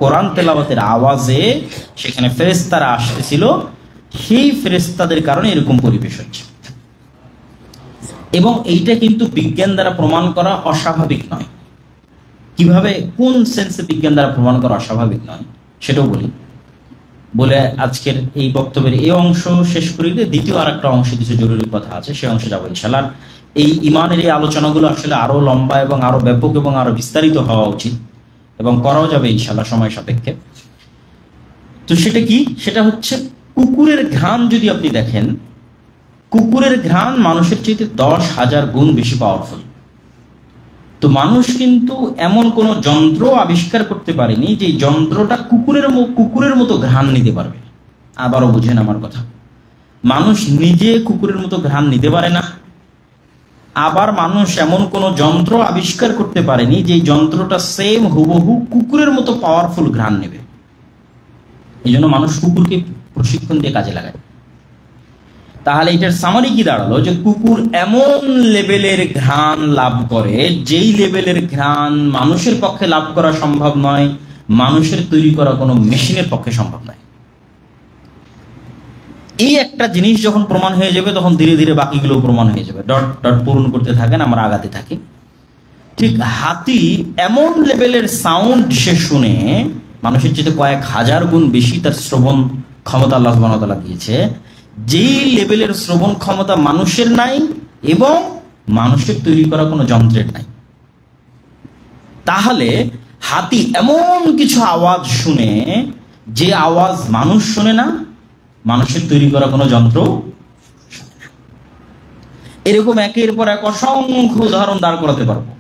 কোরআন তেলাওয়াতের আওয়াজে সেখানে ফেরেশতারা আসতেছিল, সেই ফেরেশতাদের কারণে এরকম পরিবেশ হচ্ছে। এবং এইটা কিন্তু বিজ্ঞান দ্বারা প্রমাণ করা অস্বাভাবিক নয়। কিভাবে, কোন সেন্সে বিজ্ঞান দ্বারা প্রমাণ করা অস্বাভাবিক নয় সেটাও বলে আজকের এই বক্তব্যের এই অংশ শেষ করি। দ্বিতীয় আর একটা অংশে কিছু জরুরি কথা আছে, সেই অংশে যাবো ইনশাআল্লাহ। এই ইমানের এই আলোচনাগুলো আসলে আরো লম্বা এবং আরো ব্যাপক এবং আরো বিস্তারিত হওয়া উচিত, এবং করাও যাবে ইনশাআল্লাহ সময় সাপেক্ষে। তো সেটা কি? সেটা হচ্ছে কুকুরের ঘ্রাণ যদি আপনি দেখেন, কুকুরের ঘ্রাণ মানুষের চাইতে 10,000 গুণ বেশি পাওয়ারফুল। তো মানুষ কিন্তু এমন কোন যন্ত্র আবিষ্কার করতে পারেনি যে যন্ত্রটা কুকুরের মতো ঘ্রাণ নিতে পারবে। আবারও বুঝেন আমার কথা, মানুষ নিজে কুকুরের মতো ঘ্রাণ নিতে পারে না। আবার মানুষ এমন কোন যন্ত্র আবিষ্কার করতে পারেনি যে যন্ত্রটা সেম হুবহু কুকুরের মতো পাওয়ারফুল ঘ্রাণ নেবে। এই জন্য মানুষ কুকুরকে প্রশিক্ষণ দিয়ে কাজে লাগায়। তাহলে এটার সামারি কি দাঁড়ালো, যে কুকুর এমন লেভেলের ঘ্রাণ লাভ করে যেই লেভেলের ঘ্রাণ মানুষের পক্ষে লাভ করা সম্ভব নয়, মানুষের তৈরি করা কোনো মেশিনের পক্ষে সম্ভব নয়। এই একটা জিনিস যখন প্রমাণ হয়ে যাবে তখন ধীরে ধীরে বাকিগুলো প্রমাণ হয়ে যাবে। ডট ডট পূরণ করতে থাকেন, আমরা আগাতে থাকি। ঠিক হাতি এমন লেভেলের সাউন্ড সে শুনে, মানুষের চেয়ে কয়েক হাজার গুণ বেশি তার শ্রবণ ক্ষমতা আল্লাহ সুবহানাহু ওয়া তাআলা দিয়েছে, যেই লেভেলের শ্রবণ ক্ষমতা মানুষের নাই এবং মানুষের তৈরি করা কোনো যন্ত্রের নাই। তাহলে হাতি এমন কিছু আওয়াজ শুনে যে আওয়াজ মানুষ শুনে না, মানুষের তৈরি করা কোনো যন্ত্র শুনে না। এরকম একের পর এক অসংখ্য উদাহরণ দাঁড় করাতে পারবো।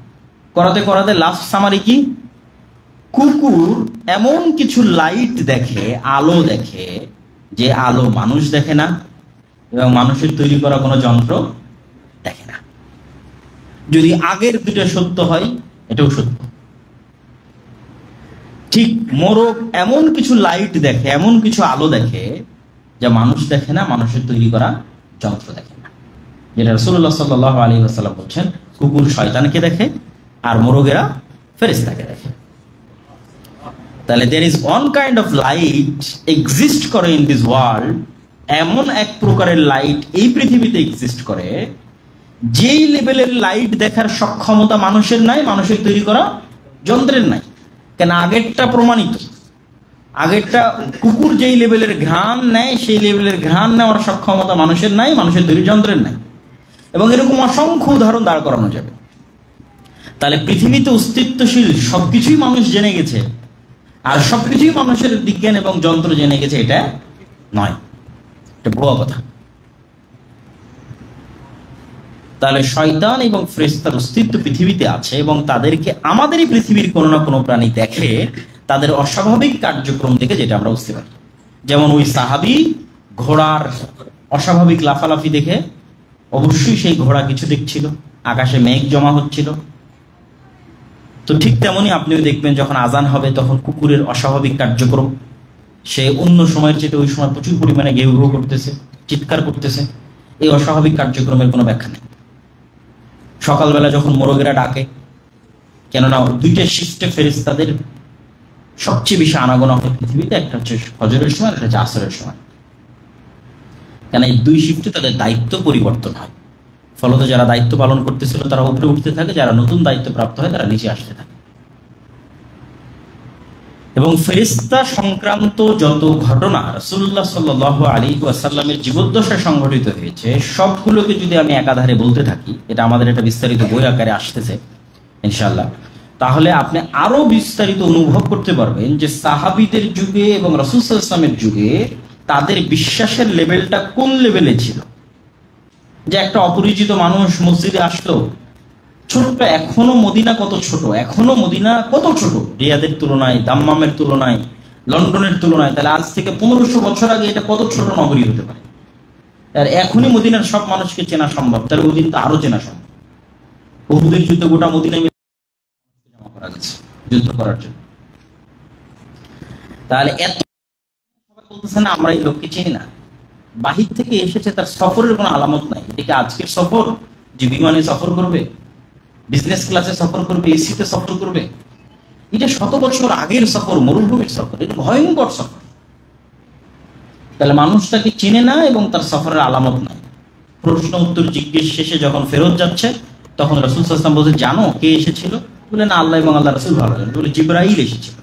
করাতে লাস্ট সামারি কি, কুকুর এমন কিছু লাইট দেখে, আলো দেখে, যে আলো মানুষ দেখে না এবং মানুষের তৈরি করা কোনো যন্ত্র দেখে না। যদি আগের দুটো সত্য হয়, এটাও সত্য। ঠিক মোরগ এমন কিছু লাইট দেখে, এমন কিছু আলো দেখে যা মানুষ দেখে না, মানুষের তৈরি করা যন্ত্র দেখে না। যেটা রাসূলুল্লাহ সাল্লাল্লাহু আলাইহি ওয়াসাল্লাম বলছেন, কুকুর শয়তানকে দেখে আর মোরগেরা ফেরেশতাকে দেখে। তাহলে there is one kind of light exist করে in this world, এমন এক প্রকারের লাইট এই পৃথিবীতে এক্সিস্ট করে যেই লেভেলের লাইট দেখার সক্ষমতা মানুষের নাই, মানুষের তৈরি করা যন্ত্রের নাই। কেন? আগেরটা প্রমাণিত। আগেরটা কুকুর যেই লেভেলের ঘ্রাণ নেয়, সেই লেভেলের ঘ্রাণ নেওয়ার সক্ষমতা মানুষের নাই, মানুষের তৈরি যন্ত্রের নাই। এবং এরকম অসংখ্য উদাহরণ দাঁড় করানো যাবে। তাহলে পৃথিবীতে অস্তিত্বশীল সবকিছুই মানুষ জেনে গেছে, আর সবকিছুই মানুষের বিজ্ঞান এবং যন্ত্র জেনে গেছে, এটা নয়, এটা ভুয়া কথা। তাহলে শয়তান এবং ফেরেশতার অস্তিত্ব পৃথিবীতে আছে, এবং তাদেরকে আমাদেরই পৃথিবীর কোনো না কোনো প্রাণী দেখে তাদের অস্বাভাবিক কার্যক্রম থেকে, যেটা আমরা বুঝতে পারি। যেমন ওই সাহাবী ঘোড়ার অস্বাভাবিক লাফালাফি দেখে অবশ্যই সেই ঘোড়া কিছু দেখছিল, আকাশে মেঘ জমা হচ্ছিল। তো ঠিক তেমনি আপনিও দেখবেন যখন আজান হবে তখন কুকুরের অস্বাভাবিক কার্যক্রম, সে অন্য সময়ের চেয়ে ওই সময় প্রচুর পরিমাণে ঘেউ ঘেউ করতেছে, চিৎকার করতেছে। এই অস্বাভাবিক কার্যক্রমের কোনো ব্যাখ্যা নেই। সকালবেলা যখন মোরগেরা ডাকে, কেননা দুইটা শিফটে ফেরেশতাদের সবচেয়ে বেশি আনাগোনা হয় পৃথিবীতে, একটা হচ্ছে ফজরের সময়, একটা হচ্ছে আসরের সময়। কেন এই দুই শিফটে তাদের দায়িত্ব পরিবর্তন হয়, ফলত যারা দায়িত্ব পালন করতেছিল তারা উপরে উঠতে থাকে, যারা নতুন দায়িত্ব প্রাপ্ত হয় তারা নিচে আসতে থাকে। এবং ফেরেশতা সংক্রান্ত যত ঘটনা রাসূলুল্লাহ সাল্লাল্লাহু আলাইহি ওয়াসাল্লামের জীবদ্দশায় সংঘটিত হয়েছে সবগুলোকে যদি আমি একাধারে বলতে থাকি, এটা আমাদের একটা বিস্তারিত বই আকারে আসতেছে ইনশাআল্লাহ, তাহলে আপনি আরো বিস্তারিত অনুভব করতে পারবেন যে সাহাবীদের যুগে এবং রাসূল সাল্লাল্লাহু আলাইহি ওয়াসাল্লামের যুগে তাদের বিশ্বাসের লেভেলটা কোন লেভেলে ছিল। যে একটা অপরিচিত মানুষ মসজিদে আসলো, ছোট্ট, এখনো মদিনা কত ছোট, এখনো মদিনা কত ছোট রিয়াদের তুলনায়, দাম্মামের তুলনায়, লন্ডনের তুলনায়, তাহলে আজ থেকে 1500 বছর আগে এটা কত ছোট নগরী হতে পারে। আর এখনই মদিনার সব মানুষকে চেনা সম্ভব, তাহলে ওদিন তো আরো চেনা সম্ভব। উহুদের যুদ্ধে গোটা মদিনায় জমা করা গেছে যুদ্ধ করার জন্য। তাহলে এত সবাই বলতেছে না আমরা এই লোককে চিনি না, বাহির থেকে এসেছে, তার সফরের কোনো আলামত নাই। এটা আজকের সফর যে বিমানে সফর করবে, বিজনেস ক্লাসে সফর করবে, এসিতে সফর করবে, এটা 100 বছর আগের সফর, মরুভূমির সফর, এটা ভয়ঙ্কর সফর। তাহলে মানুষটাকে চিনে না এবং তার সফরের আলামত নাই। প্রশ্ন উত্তর জিজ্ঞেস শেষে যখন ফেরত যাচ্ছে তখন রাসূল সাল্লাল্লাহু আলাইহি ওয়াসাল্লাম বলছে, জানো কে এসেছিল? বলে না, আল্লাহ এবং আল্লাহ রাসূল ভালো জানেন। বলে জিবরাইল এসেছিল।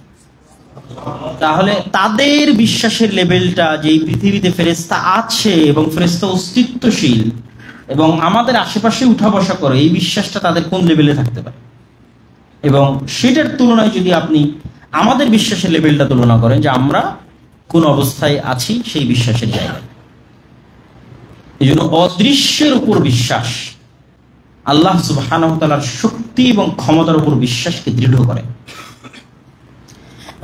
তাহলে তাদের বিশ্বাসের লেভেলটা যে এই পৃথিবীতে ফেরেশতা আছে এবং ফেরেশতা অস্তিত্বশীল এবং আমাদের আশেপাশে উঠা বসা করে, এই বিশ্বাসটা তাদের কোন লেভেলে থাকতে পারে। এবং সেটার তুলনায় যদি আপনি আমাদের বিশ্বাসের লেভেলটা তুলনা করেন যে আমরা কোন অবস্থায় আছি সেই বিশ্বাসের জায়গায়। এই জন্য অদৃশ্যের উপর বিশ্বাস আল্লাহ সুবহানাহু ওয়া তাআলার শক্তি এবং ক্ষমতার উপর বিশ্বাসকে দৃঢ় করে।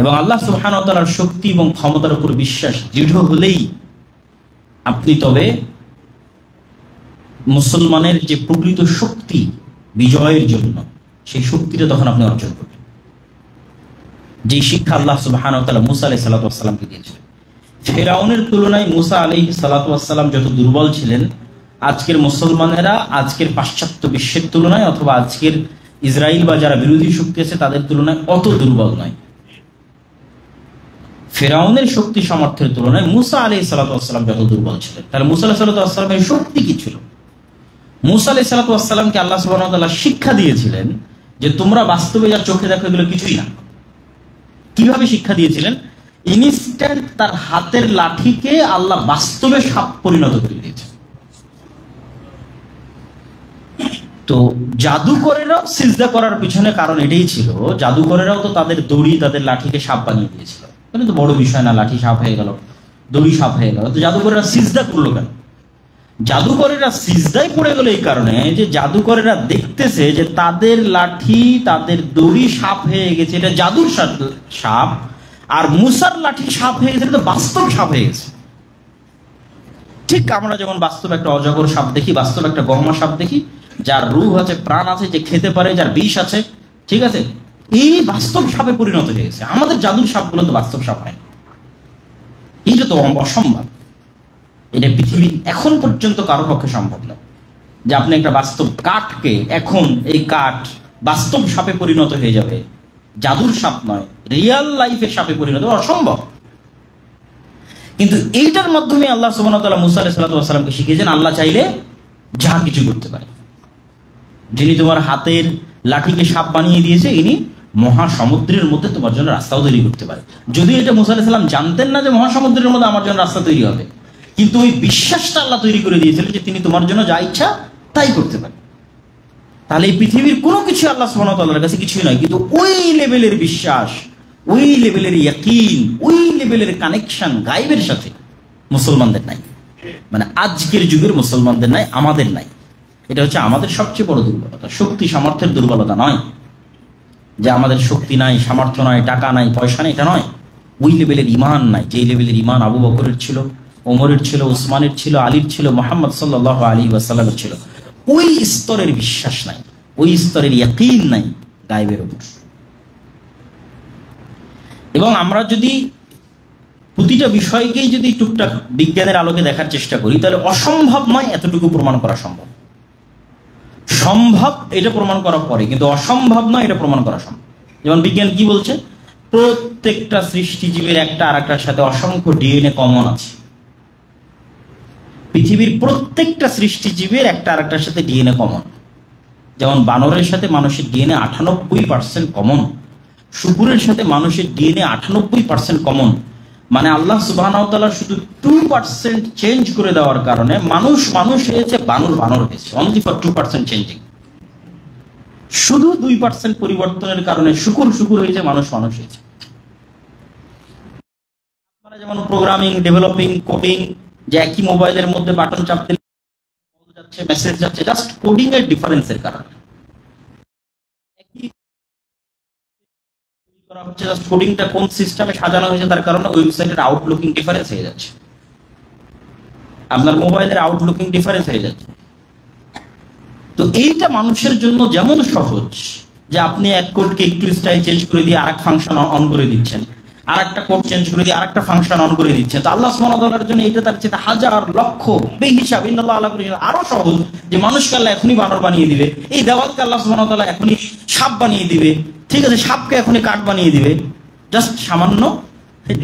এবং আল্লাহ সুবহানাহু ওয়া তাআলার শক্তি এবং ক্ষমতার উপর বিশ্বাস দৃঢ় হলেই আপনি তবে মুসলমানের যে প্রকৃত শক্তি বিজয়ের জন্য, সেই শক্তিটা তখন আপনি অর্জন করবেন। যে শিক্ষা আল্লাহ সুবহানাহু ওয়া তাআলা মুসা আলাইহিস সালাতু ওয়াস সালামকে দিয়েছিলেন। ফিরআউনের তুলনায় মুসা আলাইহিস সালাতু ওয়াস সালাম যত দুর্বল ছিলেন, আজকের মুসলমানেরা আজকের পাশ্চাত্য বিশ্বের তুলনায় অথবা আজকের ইসরায়েল বা যারা বিরোধী শক্তি আছে তাদের তুলনায় অত দুর্বল নয়। ফিরআউনের শক্তি সামর্থ্যের তুলনায় মুসা আলাইহিস সালাতু ওয়াস সালাম যত দুর্বল ছিলেন। তাহলে মুসা আলাইহিস সালাতু ওয়াস সালামের শক্তি কি ছিল? মুসা আলাইহিস সালাতু ওয়াস সালামকে আল্লাহ সুবহানাহু ওয়া তাআলা শিক্ষা দিয়েছিলেন যে তোমরা বাস্তবে যা চোখে দেখো এগুলো কিছুই না। কিভাবে শিক্ষা দিয়েছিলেন? ইনস্ট্যান্ট তার হাতের লাঠিকে আল্লাহ বাস্তবে সাপ পরিণত করে দিয়েছে। তো জাদুকরেরাও সিজদা করার পিছনে কারণ এটাই ছিল, জাদুকরেরাও তো তাদের দড়ি, তাদের লাঠিকে সাপ বানিয়ে দিয়েছিল। কিন্তু বড় বিষয় না, লাঠি সাপ হয়ে গেল, দড়ি সাপ হয়ে গেল। তো জাদুকরেরা সিজদা করলো কেন? জাদুকরেরা সিজদায় পড়ে গেল এই কারণে যে জাদুকরেরা দেখতেছে যে তাদের লাঠি, তাদের দড়ি সাপ হয়ে গেছে, এটা জাদুর সাপ, আর মুসার লাঠি সাপ হয়ে গেছে, এটা বাস্তব সাপ হয়ে গেছে। ঠিক আমরা যেমন বাস্তব একটা অজগর সাপ দেখি, বাস্তব একটা গহমা সাপ দেখি, যার রূহ আছে, প্রাণ আছে, যে খেতে পারে, যার বিষ আছে, ঠিক আছে, এই বাস্তব সাপে পরিণত হয়ে গেছে। আমাদের জাদুর সাপগুলো তো বাস্তব সাপ হয় না, এইটা তো অসম্ভব। এটা পৃথিবী এখন পর্যন্ত কারো পক্ষে সম্ভব না যে আপনি একটা বাস্তব কাঠকে এখন এই কাঠ বাস্তব সাপে পরিণত হয়ে যাবে। জাদুর সাপ নয়, রিয়েল লাইফের সাপে পরিণত, অসম্ভব। কিন্তু এইটার মাধ্যমে আল্লাহ সুবহানাহু ওয়া তাআলা মুসা আলাইহিস সালাতু ওয়াস সালামকে শিখিয়েছেন আল্লাহ চাইলে যা কিছু করতে পারে। যিনি তোমার হাতের লাঠিকে সাপ বানিয়ে দিয়েছে, ইনি মহাসমুদ্রের মধ্যে তোমার জন্য রাস্তাও তৈরি করতে পারে। যদিও এটা মুসা আলাইহিস সালাম জানতেন না যে মহাসমুদ্রের মধ্যে আমার জন্য রাস্তা তৈরি হবে, কিন্তু ওই বিশ্বাসটা আল্লাহ তৈরি করে দিয়েছিলেন যে তিনি তোমার জন্য যা ইচ্ছা তাই করতে পারেন। তাহলে এই পৃথিবীর কোনো কিছু আল্লাহ সুবহানাহু ওয়া তাআলার কাছে কিছুই নয়, কিন্তু ওই লেভেলের বিশ্বাস, ওই লেভেলের ইয়াকিন, ওই লেভেলের কানেকশন গায়েবের সাথে মুসলমানদের নাই। মানে আজকের যুগের মুসলমানদের নাই, আমাদের নাই। এটা হচ্ছে আমাদের সবচেয়ে বড় দুর্বলতা। শক্তি সামর্থ্যের দুর্বলতা নয় যে আমাদের শক্তি নাই, সামর্থ্য নাই, টাকা নাই, পয়সা নেই, এটা নয়। ওই লেভেলের ইমান নাই, যে লেভেলের ইমান আবু বকরের ছিল, ওমরের ছিল, উসমানের ছিল, আলীর ছিল, মুহাম্মদ সাল্লাল্লাহু আলাইহি ওয়াসাল্লামের ছিল। ওই স্তরের বিশ্বাস নাই, ওই স্তরের ইয়াকিন নাই গায়েবের উপর। এবং আমরা যদি প্রতিটা বিষয়কেই যদি টুকটাক বিজ্ঞানের আলোকে দেখার চেষ্টা করি, তাহলে অসম্ভব নয় এতটুকু প্রমাণ করা সম্ভব। সম্ভব এটা প্রমাণ করা পরে, কিন্তু অসম্ভব নয় এটা প্রমাণ করা সম্ভব। যেমন বিজ্ঞান কি বলছে, প্রত্যেকটা সৃষ্টিজীবের একটা আর একটার সাথে অসংখ্য ডিএনএ কমন আছে। পৃথিবীর প্রত্যেকটা সৃষ্টিজীবের একটা আর একটার সাথে ডিএনএ কমন। যেমন বানরের সাথে মানুষের ডিএনএ 98% কমন, শুকুরের সাথে মানুষের ডিএনএ 98% কমন। মানে আল্লাহ সুবহানাহু ওয়া তাআলা শুধু 2% চেঞ্জ করে দেওয়ার কারণে মানুষ হয়েছে, বানর হয়েছে। Only for 2% changing. শুধু 2% পরিবর্তনের কারণে শুকুর হয়েছে, মানুষ হয়েছে। আপনারা যেমন প্রোগ্রামিং, ডেভেলপিং, কোডিং, যে একই মোবাইলের মধ্যে বাটন চাপ দিলে যাচ্ছে, মেসেজ যাচ্ছে, জাস্ট কোডিং এর ডিফারেন্সের কারণে। কোডিংটা কোন সিস্টেমে সাজানো হয়েছে তার কারণে ওয়েবসাইটের আউটলুকিং ডিফারেন্স হয়ে যাচ্ছে, আপনার মোবাইলের আউটলুকিং ডিফারেন্স হয়ে যাচ্ছে। তো এইটা মানুষের জন্য যেমন সহজ যে আপনি এক কোডকে একটু স্টাইল চেঞ্জ করে দিয়ে আরেক ফাংশন অন করে দিচ্ছেন, আর একটা কোড চেঞ্জ করে দিয়ে আরেকটা ফাংশন অন করে দিচ্ছেন, তো আল্লাহ সুবহানাহু ওয়া তাআলার জন্য এটা তার চেয়ে হাজার লক্ষ বেহিসাব ইন্নাল্লাহ আলা কুল্লি শাইইন আরো সহজ। যে মানুষকে আল্লাহ এখনই বানর বানিয়ে দিবে, এই দেওয়ালকে আল্লাহ সুবহানাহু ওয়া তাআলা এখনই সাপ বানিয়ে দিবে, ঠিক আছে, সাপকে এখনই কাঠ বানিয়ে দিবে, জাস্ট সামান্য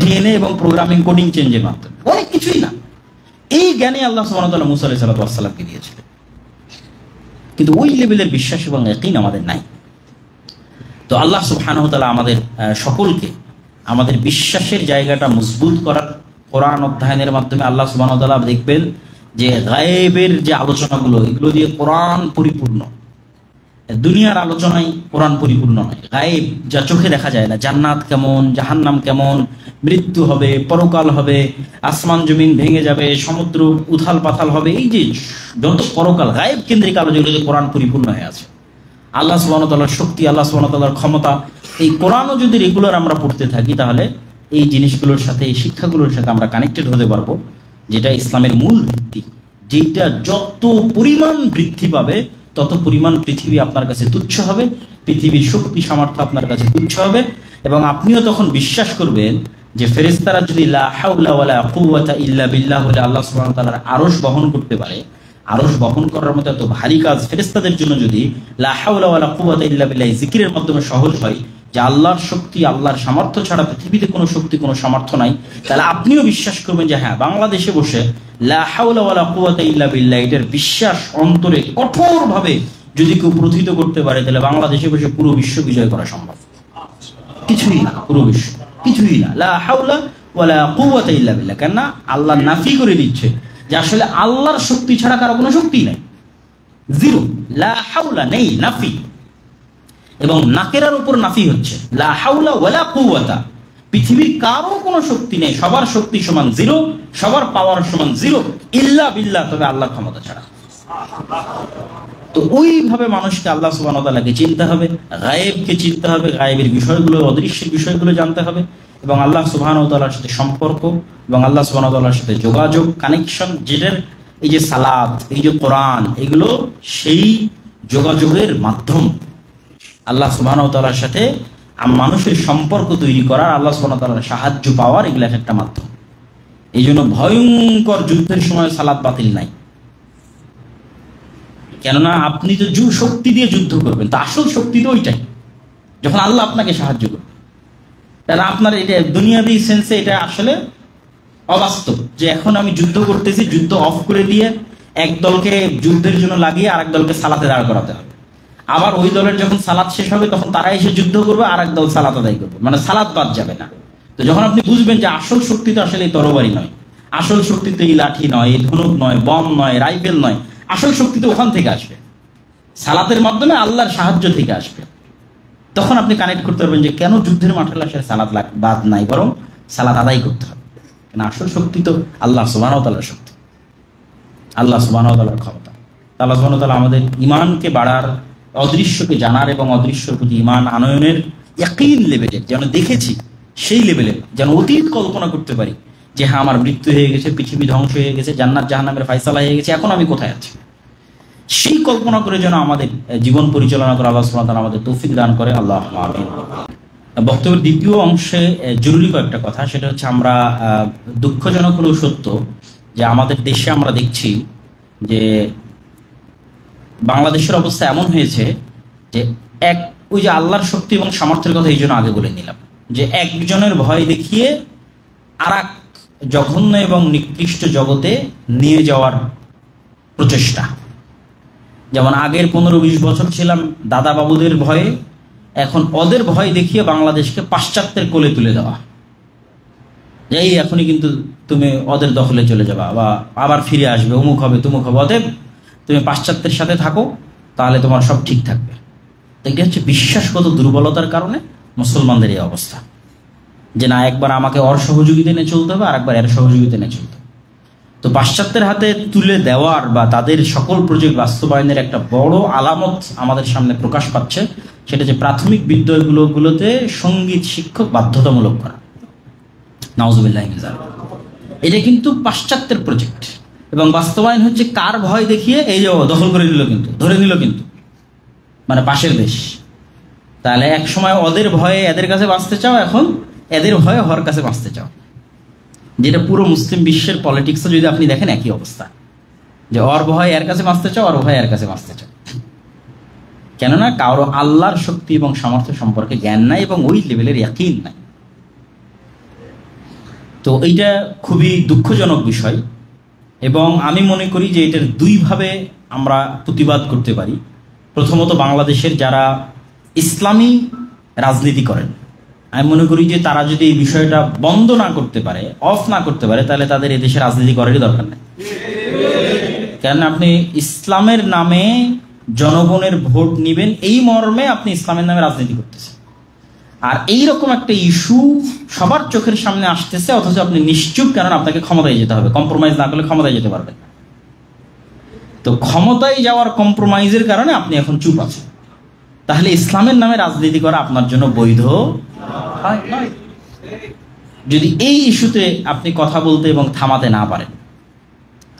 ডিএনএ এবং প্রোগ্রামিং কোডিং চেঞ্জের মাধ্যমে, অনেক কিছুই না। এই জ্ঞানে আল্লাহ সুবহানাহু ওয়া তাআলা মুসা আলাইহিস সালাতু ওয়াস সালামকে দিয়েছিলেন, কিন্তু ওই লেভেলের বিশ্বাস এবং ইয়াকিন আমাদের নাই। তো আল্লাহ সুবহানাহু ওয়া তাআলা আমাদের সকলকে আমাদের বিশ্বাসের জায়গাটা মজবুত করার কোরআন অধ্যয়নের মাধ্যমে আল্লাহ সুবহানাহু ওয়া তাআলা দেখবেন যে গায়েবের যে আলোচনাগুলো, এগুলো দিয়ে কোরআন পরিপূর্ণ। দুনিয়ার আলোচনায় কোরআন পরিপূর্ণ নয়। গায়েব যা চোখে দেখা যায় না, জান্নাত কেমন, জাহান্নাম কেমন, মৃত্যু হবে, পরকাল হবে, আসমান জমিন ভেঙে যাবে, সমুদ্র উথাল পাথাল হবে, এই যে যত পরকাল গায়েব কেন্দ্রিক আলোচনাগুলো কোরআন পরিপূর্ণ হয়ে আছে। আল্লাহ সুবহানাহু ওয়া তাআলার শক্তি, আল্লাহ সুবহানাহু ওয়া তাআলার ক্ষমতা, এই কোরআনও যদি রেগুলার আমরা পড়তে থাকি, তাহলে এই জিনিসগুলোর সাথে, এই শিক্ষাগুলোর সাথে আমরা কানেক্টেড হতে পারবো, যেটা ইসলামের মূল ভিত্তি। যেটা যত পরিমাণ বৃদ্ধি পাবে তত পরিমাণ পৃথিবী আপনার কাছে তুচ্ছ হবে, পৃথিবীর শক্তি সামর্থ্য আপনার কাছে তুচ্ছ হবে, এবং আপনিও তখন বিশ্বাস করবেন যে ফেরেশতারা যদি লা হাওলা ওয়ালা কুওয়াতা ইল্লা বিল্লাহ বলে আল্লাহ সুবহানাহু ওয়া তাআলার আরশ বহন করতে পারে, আরশ বহন করার মতো এত ভারী কাজ ফেরেশতাদের জন্য যদি লা হাওলা ওয়ালা কুওয়াতা ইল্লা বিল্লাহ জিকিরের মাধ্যমে সহজ হয়, যে আল্লাহর শক্তি, আল্লাহর সামর্থ্য ছাড়া পৃথিবীতে কোনো শক্তি, কোনো সামর্থ্য নাই, তাহলে আপনিও বিশ্বাস করবেন যে হ্যাঁ, বাংলাদেশে বসে লা হাওলা ওয়ালা কুওয়াতা ইল্লা বিল্লাহ এটার বিশ্বাস অন্তরে কঠোরভাবে যদি কেউ প্রথিত করতে পারে, তাহলে বাংলাদেশে বসে পুরো বিশ্ব বিজয় করা সম্ভব। কিছুই না, পুরো বিশ্ব কিছুই না। লা হাওলা ওয়ালা কুওয়াতা ইল্লা বিল্লাহ, কেন না আল্লাহ নাফি করে দিচ্ছে যে আসলে আল্লাহর শক্তি ছাড়া কারো কোনো শক্তি নাই, জিরো। লা হাওলা নেই, নাফি, এবং নাকেরার উপর নাফি হচ্ছে লা হাওলা ওয়ালা কুওয়াতা। পৃথিবীর কারো কোনো শক্তি নেই, সবার শক্তি সমান জিরো, সবার পাওয়ার সমান জিরো, ইল্লা বিল্লাহ, তবে আল্লাহর ক্ষমতা ছাড়া। তো ওইভাবে মানুষকে আল্লাহ সুবহানাহু ওয়া তাআলাকে চিনতে হবে, গায়েবকে চিনতে হবে, গায়েবের বিষয়গুলো, অদৃশ্যের বিষয়গুলো জানতে হবে, এবং আল্লাহ সুবহানাহু ওয়া তাআলার সাথে সম্পর্ক এবং আল্লাহ সুবহানাহু ওয়া তাআলার সাথে যোগাযোগ, কানেকশন, যেটার এই যে সালাত, এই যে কোরআন, এগুলো সেই যোগাযোগের মাধ্যম। আল্লাহ সুবহানাহু ওয়া তাআলার সাথে মানুষের সম্পর্ক তৈরি করার, আল্লাহ সুবহানাহু ওয়া তাআলার সাহায্য পাওয়ার, এগুলো একটা মাধ্যম। এই জন্য ভয়ঙ্কর যুদ্ধের সময় সালাত বাতিল নাই, কেননা আপনি তো শক্তি দিয়ে যুদ্ধ করবেন, তো আসল শক্তি তো ওইটাই যখন আল্লাহ আপনাকে সাহায্য করবে। তাহলে আপনার এটা দুনিয়াবি সেন্সে এটা আসলে অবাস্তব যে এখন আমি যুদ্ধ করতেছি, যুদ্ধ অফ করে দিয়ে এক দলকে যুদ্ধের জন্য লাগিয়ে আরেক দলকে সালাতে দাঁড় করাতে হবে, আবার ওই দলের যখন সালাত শেষ হবে তখন তারা এসে যুদ্ধ করবে, আর এক দল সালাত আদায় করবে, মানে সালাত বাদ যাবে না। তো যখন আপনি বুঝবেন যে আসল শক্তি তো আসলে এই তরবারি নয়, আসল শক্তি তো এই লাঠি নয়, এই ধনুক নয়, বম নয়, রাইফেল নয়, আসল শক্তি তো ওখান থেকে আসবে, সালাতের মাধ্যমে আল্লাহর সাহায্য থেকে আসবে, তখন আপনি কানেক্ট করতে পারবেন যে কেন যুদ্ধের মাঠে আসলে সালাত বাদ নাই, বরং সালাত আদায় করতে হবে। কেন আসল শক্তি তো আল্লাহ সুবহানাহু ওয়া তাআলার শক্তি, আল্লাহ সুবহানাহু ওয়া তাআলার ক্ষমতা। আল্লাহ সুবহানাহু ওয়া তাআলা আমাদের ঈমানকে বাড়ার, অদৃশ্যকে জানার এবং অদৃশ্যের প্রতি ঈমান আনয়নের ইয়াকিন লেভেলে যেন দেখেছি সেই লেভেলে যেন অতীত কল্পনা করতে পারি, যে হ্যাঁ আমার মৃত্যু হয়ে গেছে, পৃথিবী ধ্বংস হয়ে গেছে, জান্নাত জাহান্নামের ফায়সালা হয়ে গেছে, এখন আমি কোথায় আছি। সেই কল্পনা করে যেন আমাদের জীবন পরিচালনা করে আল্লাহ সুবহানাহু ওয়া তাআলা আমাদের তৌফিক দান করে। আল্লাহ আমিন। বক্তব্যের দ্বিতীয় অংশে জরুরি কয়েকটা কথা, সেটা হচ্ছে আমরা দুঃখজনক হলেও সত্য যে আমাদের দেশে আমরা দেখছি যে বাংলাদেশের অবস্থা এমন হয়েছে যে ওই যে আল্লাহর শক্তি এবং সামর্থ্যের কথা এই জন্য আগে বলে নিলাম, যে একজনের ভয় দেখিয়ে আর এক জঘন্য এবং নিকৃষ্ট জগতে নিয়ে যাওয়ার প্রচেষ্টা। যেমন আগের 15-20 বছর ছিলাম দাদা বাবুদের ভয়ে, এখন ওদের ভয় দেখিয়ে বাংলাদেশকে পাশ্চাত্যের কোলে তুলে দেওয়া, যে এই এখনই কিন্তু তুমি ওদের দখলে চলে যাবা বা আবার ফিরে আসবে, অমুক হবে তুমুক হবে, অতএব তুমি পাশ্চাত্যের সাথে থাকো তাহলে তোমার সব ঠিক থাকবে। এটা হচ্ছে বিশ্বাসগত দুর্বলতার কারণে মুসলমানদের এই অবস্থা, যে না একবার আমাকে ওর সহযোগিতা নিয়ে চলতে হবে আর একবার এর সহযোগিতা নিয়ে চলতে হবে। তো পাশ্চাত্যের হাতে তুলে দেওয়ার বা তাদের সকল প্রজেক্ট বাস্তবায়নের একটা বড় আলামত আমাদের সামনে প্রকাশ পাচ্ছে, সেটা যে প্রাথমিক বিদ্যালয়গুলোতে সঙ্গীত শিক্ষক বাধ্যতামূলক করা। নাউজুবিল্লাহি মিন যালিক। এটা কিন্তু পাশ্চাত্যের প্রজেক্ট এবং বাস্তবায়ন হচ্ছে কার ভয় দেখিয়ে, এই যে দখল করে নিল, কিন্তু ধরে নিল, কিন্তু মানে পাশের দেশ। তাহলে এক সময় ওদের ভয়ে এদের কাছে বাঁচতে চাও, এখন এদের ভয়ে হর কাছে বাঁচতে চাও, যেটা পুরো মুসলিম বিশ্বের পলিটিক্সে যদি আপনি দেখেন একই অবস্থা, যে ওর ভয় এর কাছে বাঁচতে চাও, ওর ভয় এর কাছে বাঁচতে চাও। কেননা কারো আল্লাহর শক্তি এবং সামর্থ্য সম্পর্কে জ্ঞান নাই এবং ওই লেভেলের ইয়াকিন নাই। তো এইটা খুবই দুঃখজনক বিষয় এবং আমি মনে করি যে এটার দুইভাবে আমরা প্রতিবাদ করতে পারি। প্রথমত বাংলাদেশের যারা ইসলামী রাজনীতি করেন, আমি মনে করি যে তারা যদি এই বিষয়টা বন্ধ না করতে পারে, অফ না করতে পারে, তাহলে তাদের এদেশে রাজনীতি করারই দরকার নেই। কেন আপনি ইসলামের নামে জনগণের ভোট নিবেন এই মর্মে আপনি ইসলামের নামে রাজনীতি করতেছেন, আর এইরকম একটা ইস্যু সবার চোখের সামনে আসতেছে, অথচ আপনি নিশ্চুপ, কারণ আপনাকে ক্ষমতায় যেতে হবে, কম্প্রোমাইজ না করলে ক্ষমতায় যেতে পারবেন। তো ক্ষমতায় যাওয়ার কম্প্রোমাইজের কারণে আপনি এখন চুপ আছেন, তাহলে ইসলামের নামে রাজনীতি করা আপনার জন্য বৈধ নয়। যদি এই ইস্যুতে আপনি কথা বলতে এবং থামাতে না পারেন।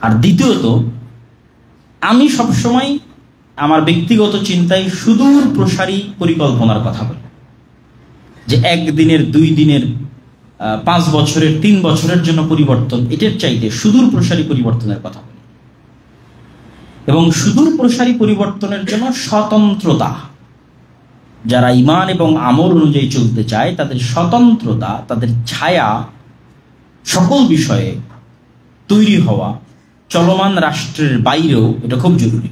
আর দ্বিতীয়ত, আমি সবসময় আমার ব্যক্তিগত চিন্তায় সুদূর প্রসারী পরিকল্পনার কথা বলি, যে 1 দিনের 2 দিনের 5 বছরের 3 বছরের জন্য পরিবর্তন, এটার চাইতে সুদূর প্রসারী পরিবর্তনের কথা বলি। এবং সুদূর প্রসারী পরিবর্তনের জন্য স্বতন্ত্রতা, যারা ঈমান এবং আমল অনুযায়ী চলতে চায় তাদের স্বতন্ত্রতা, তাদের ছায়া সকল বিষয়ে তৈরি হওয়া চলমান রাষ্ট্রের বাইরেও এটা খুব জরুরি।